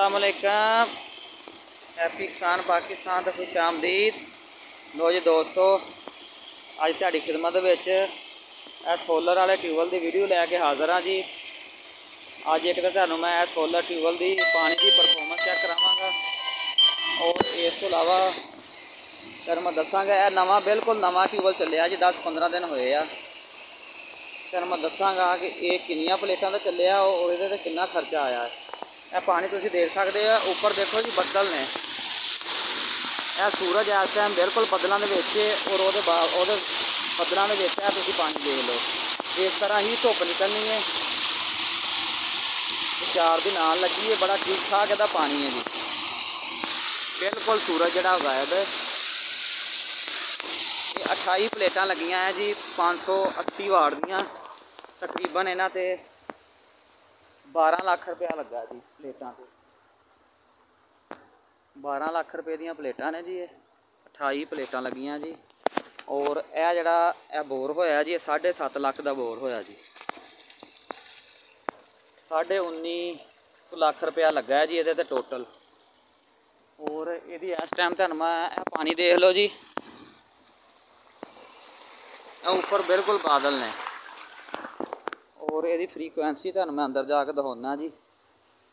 अस्सलाम वालेकुम। हैप्पी किसान पाकिस्तान तो खुश आमदीद। लो जी दोस्तों, अज तुहाडी खिदमत विच सोलर वाले ट्यूबवैल की वीडियो लैके हाज़र हाँ जी। अज एक तो तुहानूं मैं सोलर ट्यूबवैल की पानी की परफॉर्मेंस चैक करावांगा और इस तो इलावा फिर मैं दसांगा नवा बिल्कुल नवा ट्यूबवैल चलिया जी, 10-15 दिन होए आ। फिर मैं दसांगा कि ये कितनियां प्लेटां तो चलिया और ये कितना खर्चा आया है। यह पानी तुसीं देख सकते हो, उपर देखो जी बदल ने, यह सूरज इस टाइम बिल्कुल बदलों के और बदलों के तुसीं पानी देख लो। इस तरह ही धुप निकलनी है, 4 दिन आन लगी है, बड़ा ठीक ठाक यदा पानी है जी। बिल्कुल सूरज जड़ा गायब है। ये 28 प्लेटां लगियां है जी, 580 वाट दियां। तकरीबन इन्हां ते 12 लाख रुपया लगा जी प्लेटां से। 12 लाख रुपये दियां प्लेटां ने जी। 28 प्लेटां लगियां जी। और यह जड़ा बोर होया जी, 7.5 लाख का बोर होया जी। 19.5 लाख रुपया लगा है जी ये टोटल। और ये इस टाइम तुहानूं मैं पानी देख लो जी, ऊपर बिल्कुल बादल ने। और ये फ्रीकुएंसी तुहानूं मैं अंदर जाके दिखाना जी,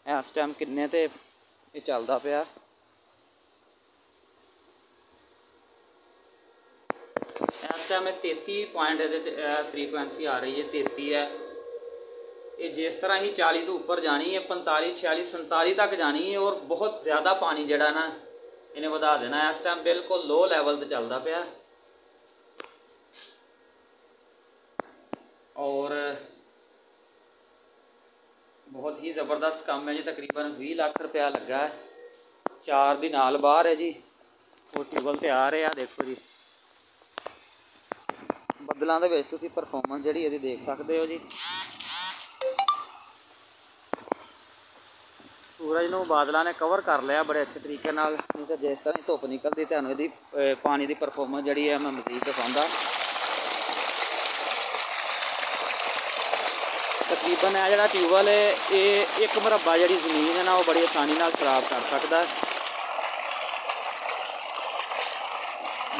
इस टाइम किन्ने ते ये चलदा पिया। इस टाइम 33 पॉइंट फ्रीकुएंसी आ रही है, 33 है। ये जिस तरह ही 40 तो ऊपर जानी है, 45, 46, 47 तक जानी है। और बहुत ज़्यादा पानी जड़ा ना इन्हें वधा देना। इस टाइम बिल्कुल लो लैवल पर चलता पाया। और बहुत ही ज़बरदस्त काम है जी। तकरीबन 20 लाख रुपया लगा है। 4 दिन नाल बाहर है जी, और ट्यूबवैल तैयार है। देखो जी बदलों के तुसीं परफॉर्मेंस जी ये देख सकते हो जी। सूरज नूं बादलों ने कवर कर लिया बड़े अच्छे तरीके नाल। नहीं तो जिस तरह धुप निकलती तुहानूं इहदी पानी की परफॉर्मेंस जी है मैं मजीद दिखाऊंगा। तकरीबन यह जड़ा ट्यूबवैल है ये 1 मुरब्बा जी जमीन है ना, वो बड़ी आसानी नाल खराब कर सकता है।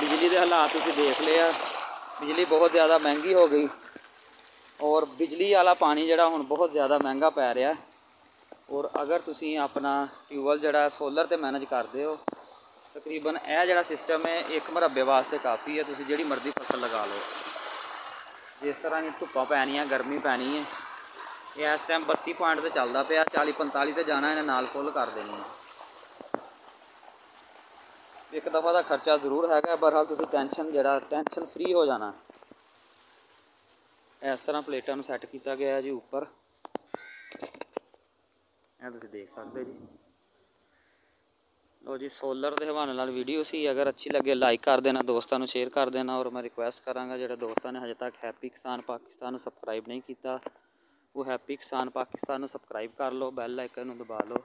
बिजली के हालात तुसीं देख लिया, बिजली बहुत ज़्यादा महंगी हो गई। और बिजली वाला पानी जड़ा हुण बहुत ज़्यादा महंगा पै रहा है। और अगर तुसीं अपना ट्यूबवैल जड़ा सोलर ते मैनेज करते हो, तकरीबन यह जड़ा सिस्टम है 1 मुरब्बे वास्ते काफ़ी है। तुसीं जिहड़ी मर्जी फसल लगा लो। जिस तरह की धुप्पां पैनियां, गर्मी पैनी है, ये इस टाइम 32 पॉइंट तो चलता पाया। 40-45 तो जाना इन्हें नाल फुल कर देनी है। एक दफ़ा का खर्चा जरूर है, बहरहाल तुसीं टेंशन फ्री हो जाना। इस तरह प्लेटां सैट किया गया है जी उपर, यह तुसीं देख सकते जी। लो जी सोलर के हवाले नाल वीडियो सी, अगर अच्छी लगे लाइक कर देना, दोस्तों शेयर कर देना। और मैं रिक्वेस्ट कराँगा जो दोस्तों ने हजे तक हैप्पी किसान पाकिस्तान सबसक्राइब नहीं किया, वो हैप्पी किसान पाकिस्तान सबसक्राइब कर लो, बैल आइकन दबा लो,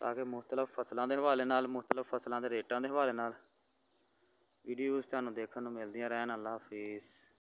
ताकि मुख्तलिफ फसलों के हवाले नाल, मुख्तलिफ फसलों के रेटों के हवाले नाल वीडियोज़ तुहानूं देखने को मिलदियां रहन। अल्लाह हाफिज़।